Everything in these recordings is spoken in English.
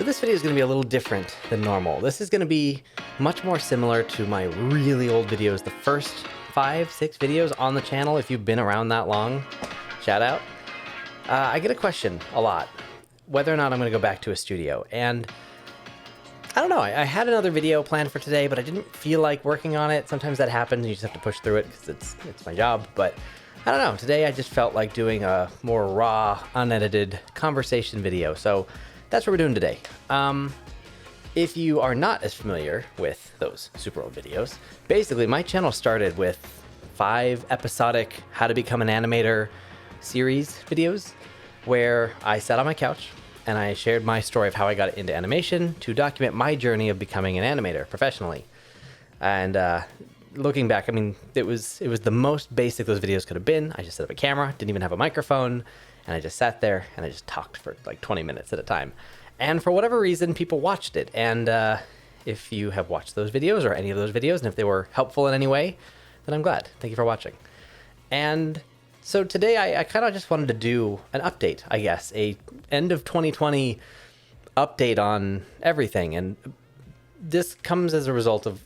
So this video is going to be a little different than normal. This is going to be much more similar to my really old videos, the first 5-6 videos on the channel. If you've been around that long, shout out. I get a question a lot, whether or not I'm going to go back to a studio. And I don't know, I had another video planned for today, but I didn't feel like working on it. Sometimes that happens, you just have to push through it because it's my job. But I don't know, today I just felt like doing a more raw, unedited conversation video. So that's what we're doing today. If you are not as familiar with those super old videos, basically my channel started with 5 episodic How to Become an Animator series videos where I sat on my couch and I shared my story of how I got into animation to document my journey of becoming an animator professionally. And looking back, I mean, it was the most basic those videos could have been. I just set up a camera, didn't even have a microphone, and I just sat there and I just talked for like 20 minutes at a time. And for whatever reason, people watched it. And if you have watched those videos or any of those videos, and if they were helpful in any way, then I'm glad. Thank you for watching. And so today I kind of just wanted to do an update, I guess, a end of 2020 update on everything. And this comes as a result of,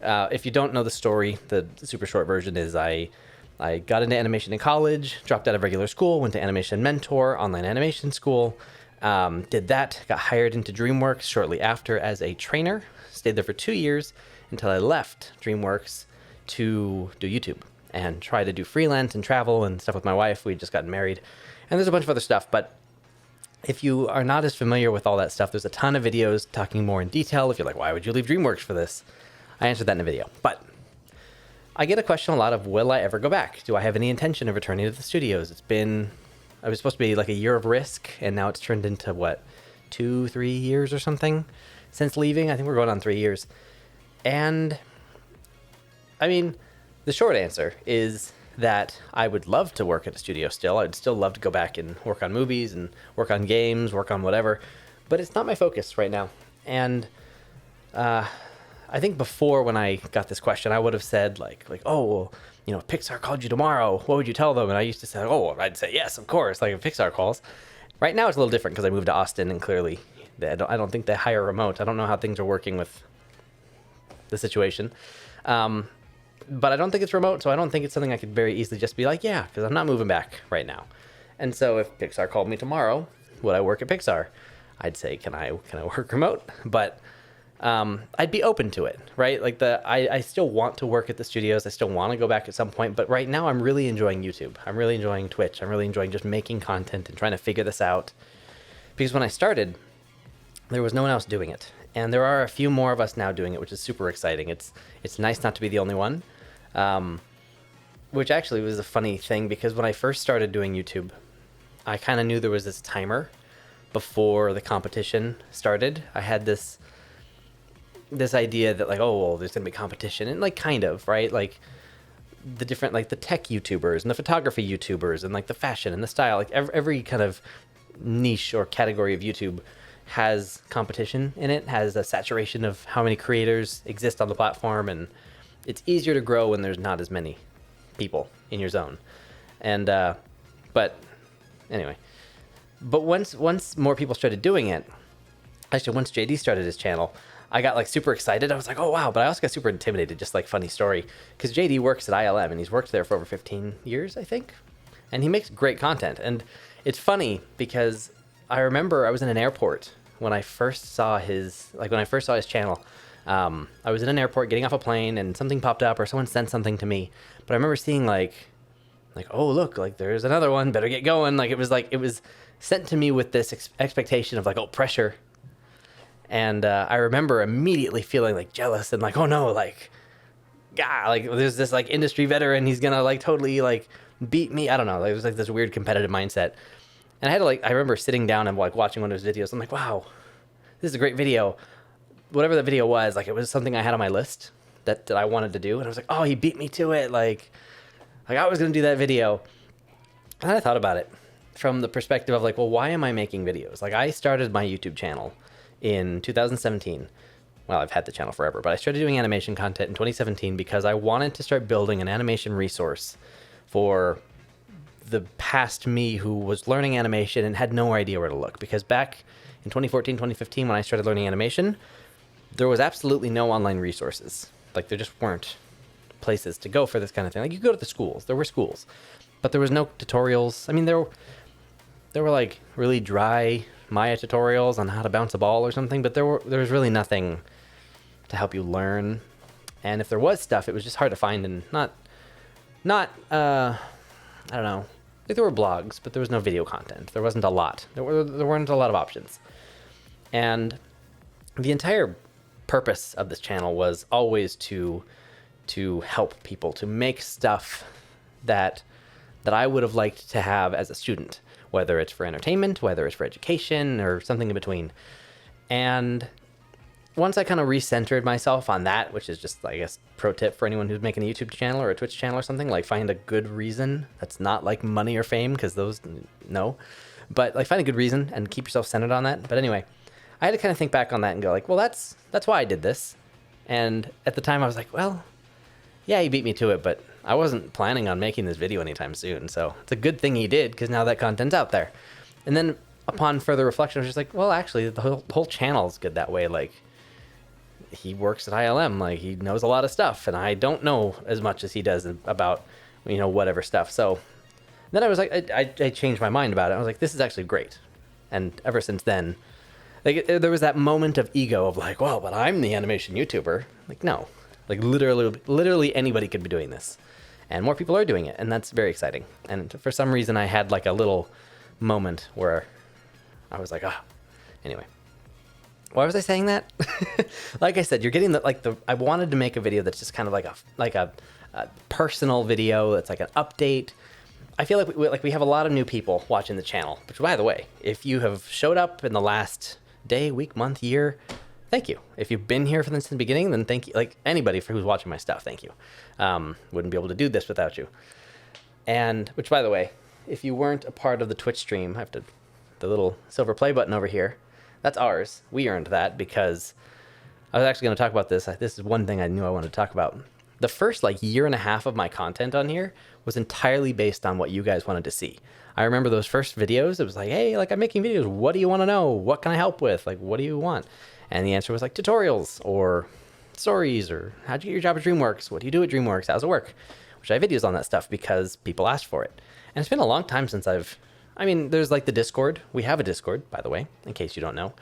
if you don't know the story, the super short version is I got into animation in college, dropped out of regular school, went to Animation Mentor, online animation school, did that, got hired into DreamWorks shortly after as a trainer, stayed there for 2 years until I left DreamWorks to do YouTube and try to do freelance and travel and stuff with my wife. We had just gotten married, and there's a bunch of other stuff. But if you are not as familiar with all that stuff, there's a ton of videos talking more in detail. If you're like, why would you leave DreamWorks for this? I answered that in a video. But I get a question a lot of, will I ever go back? Do I have any intention of returning to the studios? I was supposed to be like a year of risk, and now it's turned into what, 2-3 years or something since leaving? I think we're going on 3 years. And I mean, the short answer is that I would love to work at a studio still. I'd still love to go back and work on movies and work on games, work on whatever, but it's not my focus right now. And I think before, when I got this question, I would have said like, oh, well, you know, if Pixar called you tomorrow, what would you tell them? And I used to say, oh, I'd say yes, of course, like if Pixar calls. Right now it's a little different because I moved to Austin, and clearly I don't think they hire remote. I don't know how things are working with the situation. But I don't think it's remote, so I don't think it's something I could very easily just be like, yeah, because I'm not moving back right now. And so if Pixar called me tomorrow, would I work at Pixar? I'd say, can I work remote? But I'd be open to it, right? Like I still want to work at the studios. I still want to go back at some point. But right now I'm really enjoying YouTube. I'm really enjoying Twitch. I'm really enjoying just making content and trying to figure this out. Because when I started, there was no one else doing it. And there are a few more of us now doing it, which is super exciting. It's nice not to be the only one. Which actually was a funny thing, because when I first started doing YouTube, I kind of knew there was this timer before the competition started. I had this idea that like, oh, well, there's gonna be competition, and like kind of, right? Like the different, like the tech YouTubers and the photography YouTubers and like the fashion and the style, like every kind of niche or category of YouTube has competition in it, has a saturation of how many creators exist on the platform, and it's easier to grow when there's not as many people in your zone. And but anyway, but once more people started doing it, actually once JD started his channel, I got like super excited. I was like, oh wow, but I also got super intimidated. Just like funny story, because JD works at ILM and he's worked there for over 15 years, I think, and he makes great content. And it's funny because I remember I was in an airport when I first saw his channel. I was in an airport getting off a plane, and something popped up, or someone sent something to me. But I remember seeing like, oh look, like there's another one. Better get going. Like it was sent to me with this expectation of like, oh, pressure. And I remember immediately feeling like jealous and like, oh no, like, God, like there's this like industry veteran. He's gonna like totally like beat me. I don't know. Like, it was like this weird competitive mindset. And I had to I remember sitting down and like watching one of his videos. I'm like, wow, this is a great video. Whatever that video was, like it was something I had on my list that I wanted to do. And I was like, oh, he beat me to it. Like I was going to do that video. And I thought about it from the perspective of like, well, why am I making videos? Like I started my YouTube channel in 2017. Well, I've had the channel forever, but I started doing animation content in 2017 because I wanted to start building an animation resource for the past me who was learning animation and had no idea where to look. Because back in 2014, 2015, when I started learning animation, there was absolutely no online resources. Like, there just weren't places to go for this kind of thing. Like, you go to the schools. There were schools. But there was no tutorials. I mean, there were like really dry Maya tutorials on how to bounce a ball or something, but there was really nothing to help you learn. And if there was stuff, it was just hard to find, and not I don't know. Like, there were blogs, but there was no video content. There wasn't a lot. There weren't a lot of options. And the entire purpose of this channel was always to help people, to make stuff that I would have liked to have as a student, whether it's for entertainment, whether it's for education, or something in between. And once I kind of recentered myself on that, which is just, I guess, pro tip for anyone who's making a YouTube channel or a Twitch channel or something, like, find a good reason that's not like money or fame, because those, no. But like, find a good reason and keep yourself centered on that. But anyway, I had to kind of think back on that and go like, well, that's why I did this. And at the time I was like, well, yeah, he beat me to it, but I wasn't planning on making this video anytime soon. So it's a good thing he did, because now that content's out there. And then upon further reflection, I was just like, well, actually, the whole channel's good that way. Like, he works at ILM, like, he knows a lot of stuff, and I don't know as much as he does about, whatever stuff. So then I was like, I changed my mind about it. I was like, this is actually great. And ever since then, like, there was that moment of ego of like, well, but I'm the animation YouTuber. Like, no, like, literally anybody could be doing this, and more people are doing it, and that's very exciting. And for some reason, I had like a little moment where I was like, anyway. Why was I saying that? Like I said, you're getting I wanted to make a video that's just kind of like a personal video. That's like an update. I feel like we have a lot of new people watching the channel, which, by the way, if you have showed up in the last day, week, month, year, thank you. If you've been here since the beginning, then thank you. Like, anybody who's watching my stuff, thank you. Wouldn't be able to do this without you. And, which, by the way, if you weren't a part of the Twitch stream, I have the little silver play button over here. That's ours. We earned that, because I was actually going to talk about this. This is one thing I knew I wanted to talk about. The first year and a half of my content on here was entirely based on what you guys wanted to see. I remember those first videos. It was like, hey, like, I'm making videos. What do you want to know? What can I help with? Like, what do you want? And the answer was like tutorials or stories, or how'd you get your job at DreamWorks? What do you do at DreamWorks? How's it work? Which I have videos on that stuff because people asked for it. And it's been a long time since there's like the Discord. We have a Discord, by the way, in case you don't know.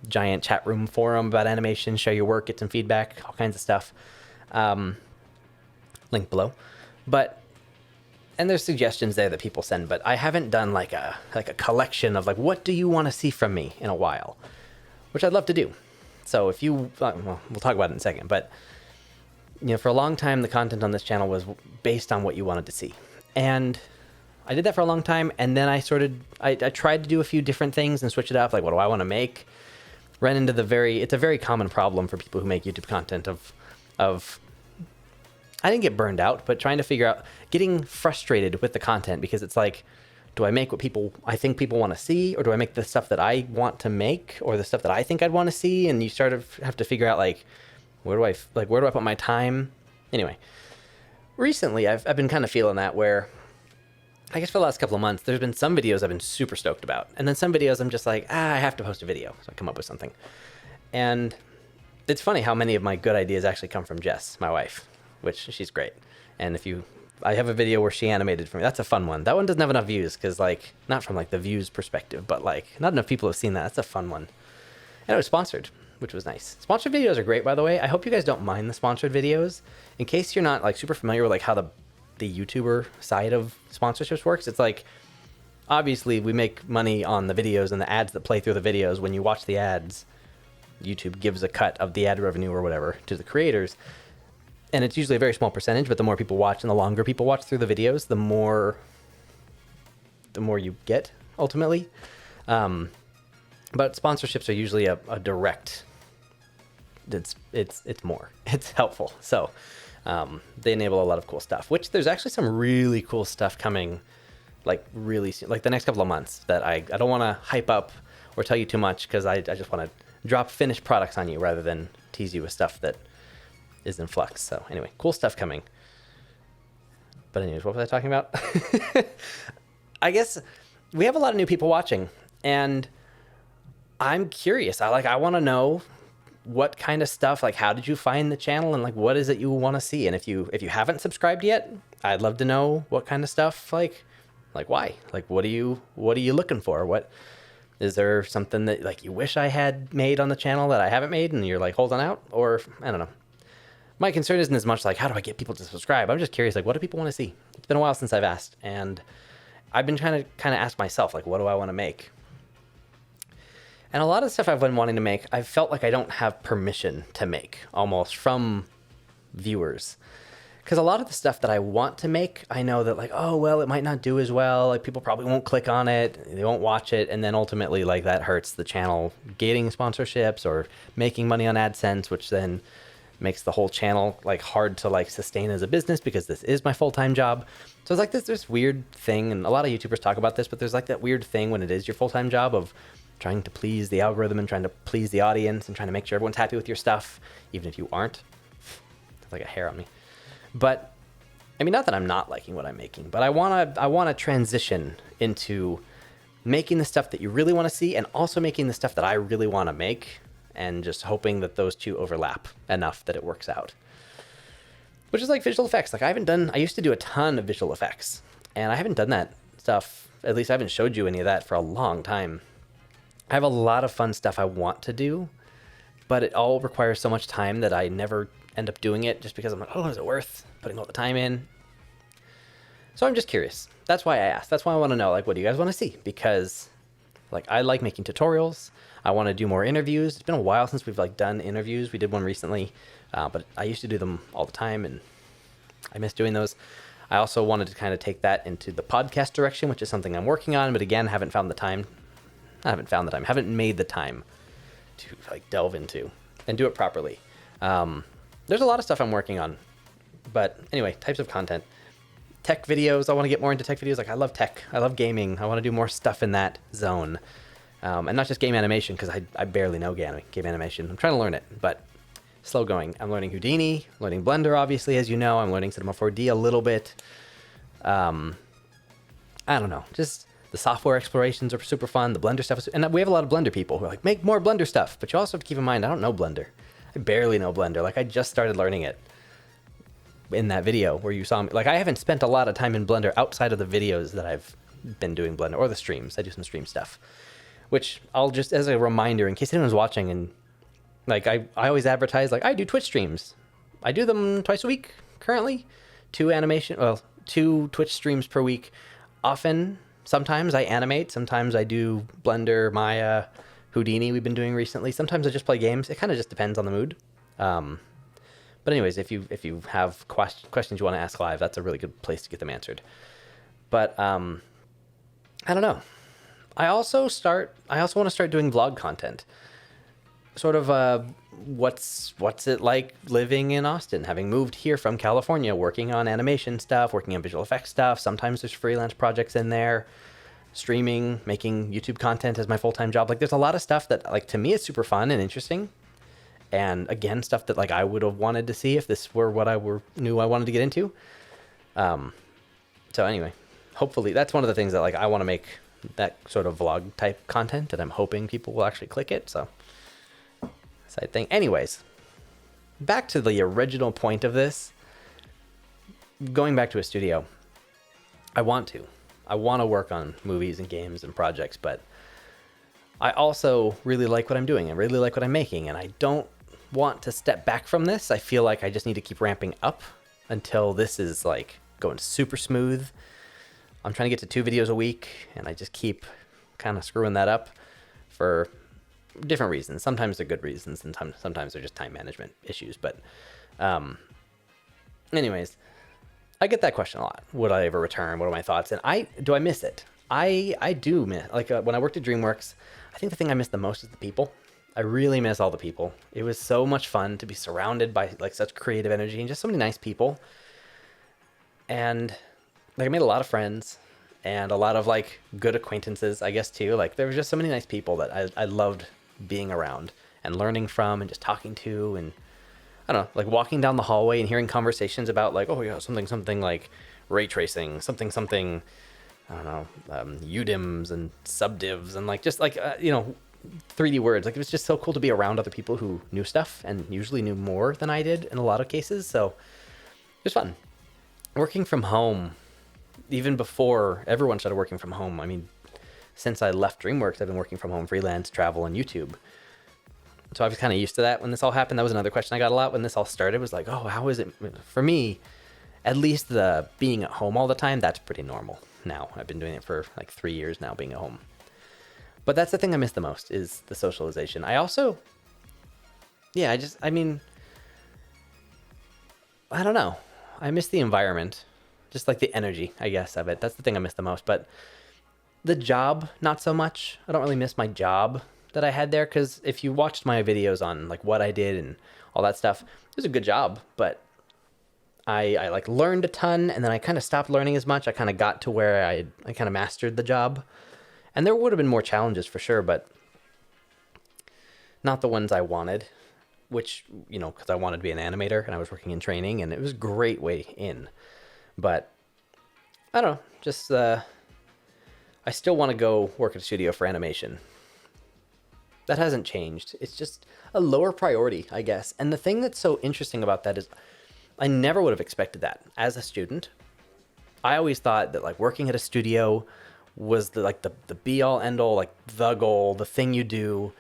Giant chat room forum about animation, share your work, get some feedback, all kinds of stuff. Link below. And there's suggestions there that people send, but I haven't done like a collection of like, what do you want to see from me in a while, which I'd love to do. So if you, well, we'll talk about it in a second, but for a long time, the content on this channel was based on what you wanted to see. And I did that for a long time, and then I tried to do a few different things and switch it up. Like, what do I want to make? Ran into it's a very common problem for people who make YouTube content of I didn't get burned out, but trying to figure out, getting frustrated with the content, because it's like, do I make what I think people want to see, or do I make the stuff that I want to make, or the stuff that I think I'd want to see? And you sort of have to figure out like, where do I put my time? Anyway, recently I've been kind of feeling that, where I guess for the last couple of months, there's been some videos I've been super stoked about. And then some videos I'm just like, I have to post a video. So I come up with something. And it's funny how many of my good ideas actually come from Jess, my wife, which she's great. And I have a video where she animated for me. That's a fun one. That one doesn't have enough views because, like, not from like the views perspective, but like not enough people have seen that. That's a fun one. And it was sponsored, which was nice. Sponsored videos are great, by the way. I hope you guys don't mind the sponsored videos. In case you're not like super familiar with like how the YouTuber side of sponsorships works, it's like, obviously we make money on the videos and the ads that play through the videos. When you watch the ads, YouTube gives a cut of the ad revenue or whatever to the creators, and it's usually a very small percentage, but the more people watch and the longer people watch through the videos, the more you get ultimately. But sponsorships are usually a direct, it's more, it's helpful. So they enable a lot of cool stuff, which there's actually some really cool stuff coming, like really soon, like the next couple of months, that I don't want to hype up or tell you too much, because I just want to drop finished products on you rather than tease you with stuff that is in flux. So anyway, cool stuff coming. But anyways, what was I talking about? I guess we have a lot of new people watching, and I'm curious. I want to know what kind of stuff, like how did you find the channel, and like what is it you want to see? And if you haven't subscribed yet, I'd love to know what kind of stuff, like why? Like what are you looking for? What is there something that like you wish I had made on the channel that I haven't made and you're like holding out? Or I don't know. My concern isn't as much like how do I get people to subscribe? I'm just curious, like what do people want to see? It's been a while since I've asked, and I've been trying to kind of ask myself, like what do I want to make? And a lot of stuff I've been wanting to make, I've felt like I don't have permission to make, almost, from viewers. Because a lot of the stuff that I want to make, I know that like, oh, well, it might not do as well. Like people probably won't click on it. They won't watch it. And then ultimately like that hurts the channel getting sponsorships or making money on AdSense, which then makes the whole channel like hard to like sustain as a business because this is my full-time job. So it's like this weird thing. And a lot of YouTubers talk about this, but there's like that weird thing when it is your full-time job of trying to please the algorithm and trying to please the audience and trying to make sure everyone's happy with your stuff, even if you aren't. It's like a hair on me. But I mean, not that I'm not liking what I'm making, but I want to transition into making the stuff that you really want to see and also making the stuff that I really want to make, and just hoping that those two overlap enough that it works out. Which is like visual effects. Like I used to do a ton of visual effects, and I haven't done that stuff. At least I haven't showed you any of that for a long time. I have a lot of fun stuff I want to do, but it all requires so much time that I never end up doing it just because I'm like, oh, is it worth putting all the time in? So I'm just curious. That's why I asked. That's why I want to know, like, what do you guys want to see? Because like I like making tutorials. I want to do more interviews. It's been a while since we've like done interviews. We did one recently, but I used to do them all the time and I miss doing those. I also wanted to kind of take that into the podcast direction, which is something I'm working on, but again, haven't made the time to like delve into and do it properly. There's a lot of stuff I'm working on, but anyway, types of content, tech videos. I want to get more into tech videos. Like I love tech. I love gaming. I want to do more stuff in that zone. And not just game animation, because I barely know game animation. I'm trying to learn it, but slow going. I'm learning Houdini, learning Blender, obviously, as you know. I'm learning Cinema 4D a little bit. I don't know, just the software explorations are super fun. The Blender stuff is, and we have a lot of Blender people who are like, make more Blender stuff. But you also have to keep in mind, I don't know Blender. I barely know Blender. Like I just started learning it in that video where you saw me. Like I haven't spent a lot of time in Blender outside of the videos that I've been doing Blender, or the streams. I do some stream stuff, which I'll just, as a reminder, in case anyone's watching, and like I always advertise, like I do Twitch streams. I do them twice a week currently. 2 Twitch streams per week. Sometimes I animate, sometimes I do Blender, Maya, Houdini we've been doing recently. Sometimes I just play games. It kind of just depends on the mood. But anyways, if you have questions you want to ask live, that's a really good place to get them answered. But I don't know. I also want to start doing vlog content. Sort of what's it like living in Austin, having moved here from California, working on animation stuff, working on visual effects stuff. Sometimes there's freelance projects in there, streaming, making YouTube content as my full-time job. Like there's a lot of stuff that like to me is super fun and interesting. And again, stuff that like I would have wanted to see if this were what knew I wanted to get into. So anyway, hopefully that's one of the things that like I want to make, that sort of vlog type content, and I'm hoping people will actually click it. So side thing. Anyways, back to the original point of this. Going back to a studio, I want to work on movies and games and projects, but I also really like what I'm doing. I really like what I'm making, and I don't want to step back from this. I feel like I just need to keep ramping up until this is like going super smooth. I'm trying to get to 2 videos a week, and I just keep kind of screwing that up for different reasons. Sometimes they're good reasons, and sometimes they're just time management issues. But anyways, I get that question a lot. Would I ever return? What are my thoughts? And do I miss it? I do miss, like when I worked at DreamWorks, I think the thing I miss the most is the people. I really miss all the people. It was so much fun to be surrounded by like such creative energy and just so many nice people. And like I made a lot of friends and a lot of like good acquaintances, I guess too. Like there was just so many nice people that I loved being around and learning from and just talking to, and I don't know, like walking down the hallway and hearing conversations about like, oh yeah, something like ray tracing, something, I don't know, UDIMs and subdivs and like just like, 3D words. Like, it was just so cool to be around other people who knew stuff and usually knew more than I did in a lot of cases. So it was fun. Working from home, even before everyone started working from home. I mean, since I left DreamWorks, I've been working from home, freelance, travel, and YouTube. So I was kind of used to that when this all happened. That was another question I got a lot when this all started, was like, oh, how is it? For me, at least the being at home all the time, that's pretty normal now. I've been doing it for like 3 years now, being at home. But that's the thing I miss the most, is the socialization. I also, I mean, I don't know. I miss the environment, just like the energy, I guess, of it. That's the thing I miss the most. But the job, not so much. I don't really miss my job that I had there, because if you watched my videos on like what I did and all that stuff, it was a good job. But I like learned a ton, and then I kind of stopped learning as much. I kind of got to where I kind of mastered the job. And there would have been more challenges for sure, but not the ones I wanted, which, you know, because I wanted to be an animator and I was working in training, and it was a great way in. But I don't know, just I still want to go work at a studio for animation. That hasn't changed. It's just a lower priority, I guess. And the thing that's so interesting about that is I never would have expected that as a student. I always thought that like working at a studio was the be all end all, like the goal, the thing you do.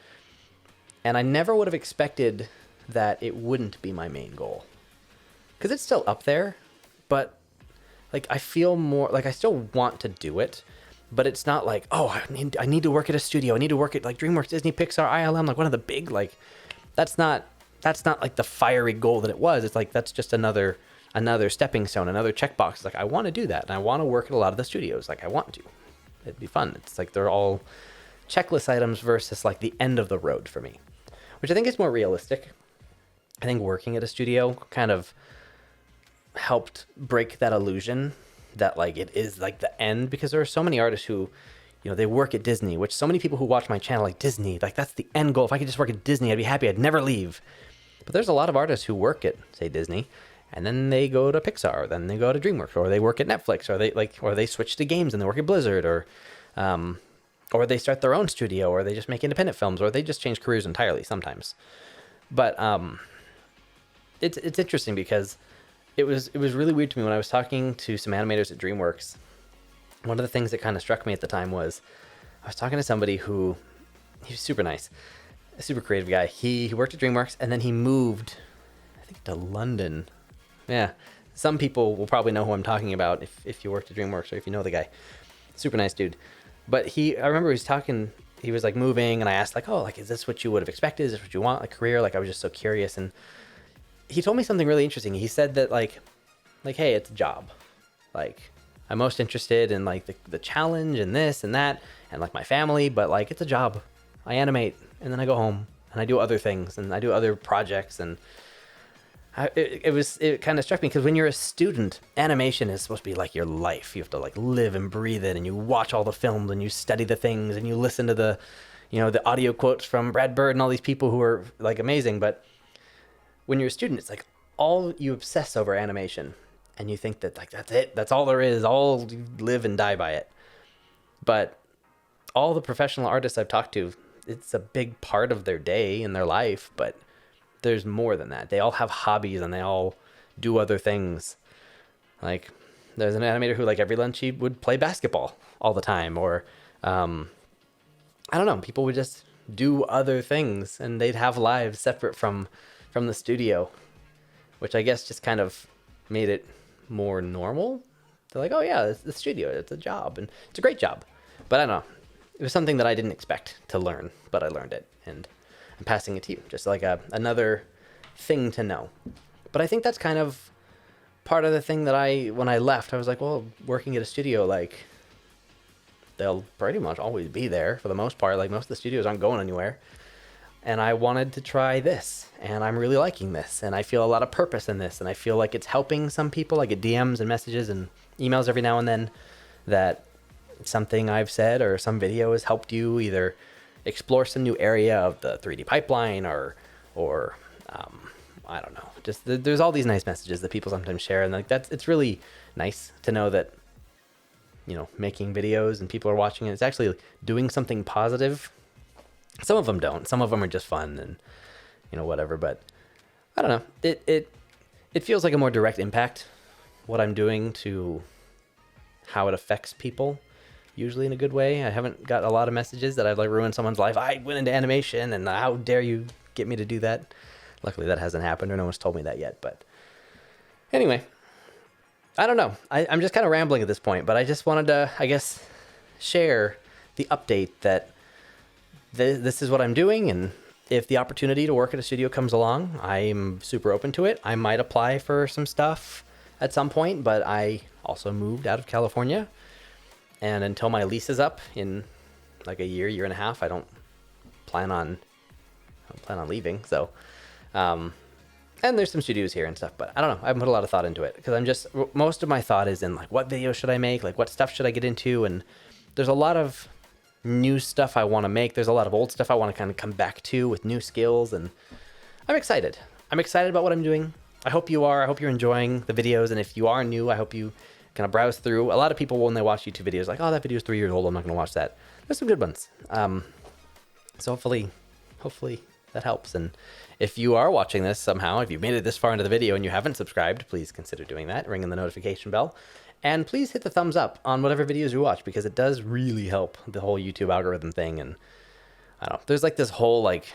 And I never would have expected that it wouldn't be my main goal. Because it's still up there, but like I feel more like I still want to do it, but it's not like, oh, I need to work at a studio. I need to work at like DreamWorks, Disney, Pixar, ILM, like one of the big, like that's not like the fiery goal that it was. It's like that's just another stepping stone, another checkbox. It's like I want to do that, and I want to work at a lot of the studios. Like I want to. It'd be fun. It's like they're all checklist items versus like the end of the road for me, which I think is more realistic. I think working at a studio kind of helped break that illusion that like it is like the end, because there are so many artists who, you know, they work at Disney, which so many people who watch my channel, like Disney, like that's the end goal. If I could just work at Disney, I'd be happy. I'd never leave. But there's a lot of artists who work at, say, Disney, and then they go to Pixar, or then they go to DreamWorks, or they work at Netflix, or they switch to games and they work at Blizzard, or they start their own studio, or they just make independent films, or they just change careers entirely sometimes. But it's interesting because it was really weird to me when I was talking to some animators at DreamWorks. One of the things that kind of struck me at the time was I was talking to somebody who, he was super nice, a super creative guy. He worked at DreamWorks, and then he moved, I think, to London. Yeah, some people will probably know who I'm talking about if you worked at DreamWorks, or if you know the guy. Super nice dude. But I remember he was talking, he was like moving, and I asked like, oh, like, is this what you would have expected? Is this what you want, like career? Like I was just so curious. And he told me something really interesting. He said that like, hey, it's a job. Like I'm most interested in like the challenge and this and that and like my family, but like it's a job. I animate and then I go home and I do other things and I do other projects. And it kind of struck me because when you're a student, animation is supposed to be like your life. You have to like live and breathe it, and you watch all the films and you study the things and you listen to the audio quotes from Brad Bird and all these people who are like amazing. But when you're a student, it's like all you obsess over animation, and you think that like that's it, that's all there is, all you live and die by it. But all the professional artists I've talked to, it's a big part of their day and their life, but there's more than that. They all have hobbies and they all do other things. Like there's an animator who like every lunch he would play basketball all the time, or I don't know, people would just do other things and they'd have lives separate from the studio, which I guess just kind of made it more normal. They're like, oh yeah, it's the studio, it's a job, and it's a great job. But I don't know, it was something that I didn't expect to learn, but I learned it, and I'm passing it to you, just like another thing to know. But I think that's kind of part of the thing that when I left, I was like, well, working at a studio, like they'll pretty much always be there for the most part. Like most of the studios aren't going anywhere. And I wanted to try this, and I'm really liking this, and I feel a lot of purpose in this, and I feel like it's helping some people. I get DMs and messages and emails every now and then that something I've said or some video has helped you either explore some new area of the 3D pipeline, or I don't know. Just there's all these nice messages that people sometimes share, and like it's really nice to know that, you know, making videos and people are watching it, it's actually doing something positive. Some of them don't. Some of them are just fun and, whatever. But I don't know. It feels like a more direct impact, what I'm doing, to how it affects people, usually in a good way. I haven't got a lot of messages that I've ruined someone's life. I went into animation and how dare you get me to do that. Luckily that hasn't happened, or no one's told me that yet. But anyway, I don't know. I'm just kind of rambling at this point, but I just wanted to, I guess, share the update that this is what I'm doing, and if the opportunity to work at a studio comes along, I'm super open to it. I might apply for some stuff at some point, but I also moved out of California, and until my lease is up in like a year and a half, I don't plan on leaving. So, and there's some studios here and stuff, but I don't know. I haven't put a lot of thought into it because most of my thought is in like, what videos should I make? Like, what stuff should I get into? And there's a lot of new stuff I want to make. There's a lot of old stuff I want to kind of come back to with new skills, and I'm excited. I'm excited about what I'm doing. I hope you are. I hope you're enjoying the videos, and if you are new, I hope you kind of browse through. A lot of people, when they watch YouTube videos, like, oh, that video is 3 years old, I'm not going to watch that. There's some good ones. So hopefully that helps. And if you are watching this somehow, if you've made it this far into the video and you haven't subscribed, please consider doing that, ringing the notification bell. And please hit the thumbs up on whatever videos you watch, because it does really help the whole YouTube algorithm thing. And I don't know, there's like this whole like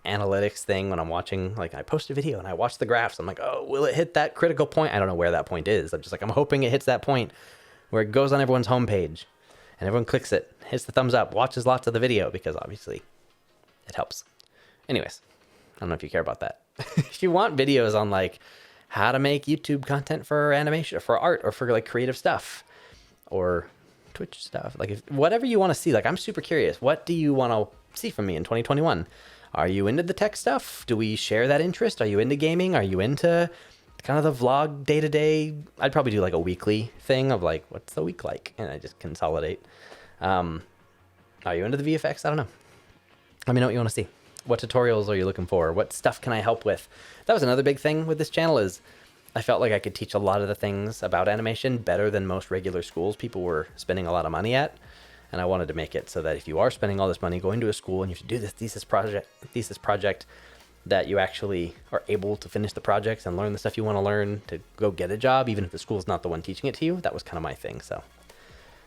analytics thing when I'm watching, like I post a video and I watch the graphs. I'm like, oh, will it hit that critical point? I don't know where that point is. I'm just like, I'm hoping it hits that point where it goes on everyone's homepage and everyone clicks it, hits the thumbs up, watches lots of the video, because obviously it helps. Anyways, I don't know if you care about that. If you want videos on like how to make YouTube content for animation, or for art, or for like creative stuff, or Twitch stuff, like whatever you want to see, like I'm super curious. What do you want to see from me in 2021? Are you into the tech stuff? Do we share that interest? Are you into gaming? Are you into kind of the vlog day-to-day? I'd probably do like a weekly thing of like, what's the week like? And I just consolidate. Are you into the VFX? I don't know. Let me know what you want to see. What tutorials are you looking for? What stuff can I help with? That was another big thing with this channel, is I felt like I could teach a lot of the things about animation better than most regular schools people were spending a lot of money at. And I wanted to make it so that if you are spending all this money going to a school and you have to do this thesis project, that you actually are able to finish the projects and learn the stuff you want to learn to go get a job, even if the school's not the one teaching it to you. That was kind of my thing. So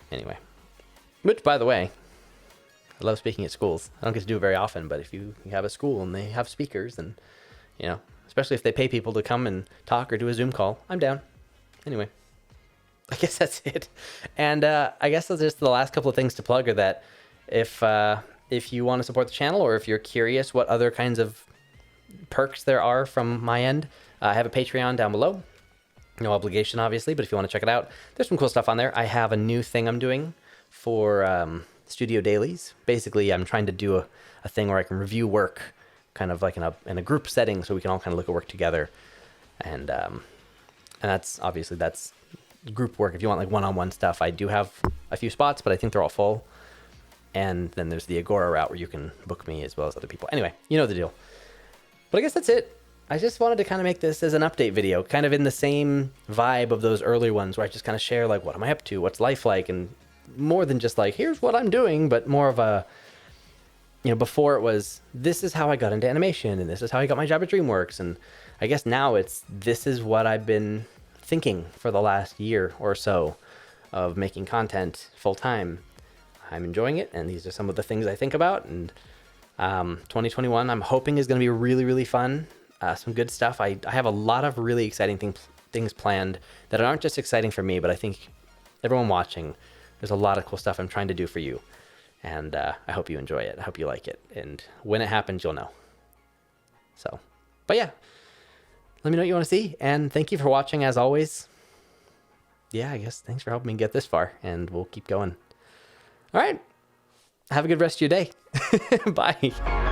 anyway, which, by the way, I love speaking at schools. I don't get to do it very often, but if you have a school and they have speakers, and, especially if they pay people to come and talk or do a Zoom call, I'm down. Anyway, I guess that's it. And I guess that's just the last couple of things to plug, are that if you want to support the channel, or if you're curious what other kinds of perks there are from my end, I have a Patreon down below. No obligation, obviously, but if you want to check it out, there's some cool stuff on there. I have a new thing I'm doing for studio dailies. Basically, I'm trying to do a thing where I can review work kind of like in a group setting, so we can all kind of look at work together. And that's group work. If you want like one-on-one stuff, I do have a few spots, but I think they're all full. And then there's the Agora route where you can book me as well as other people. Anyway, you know the deal. But I guess that's it. I just wanted to kind of make this as an update video, kind of in the same vibe of those early ones, where I just kind of share like, what am I up to? What's life like? And more than just like, here's what I'm doing, but more of a, before it was, this is how I got into animation, and this is how I got my job at DreamWorks. And I guess now this is what I've been thinking for the last year or so of making content full time. I'm enjoying it, and these are some of the things I think about. And 2021, I'm hoping, is going to be really, really fun. Some good stuff. I have a lot of really exciting things planned that aren't just exciting for me, but I think everyone watching, there's a lot of cool stuff I'm trying to do for you. And I hope you enjoy it. I hope you like it. And when it happens, you'll know. So, but yeah, let me know what you want to see. And thank you for watching, as always. Yeah, I guess thanks for helping me get this far, and we'll keep going. All right. Have a good rest of your day. Bye.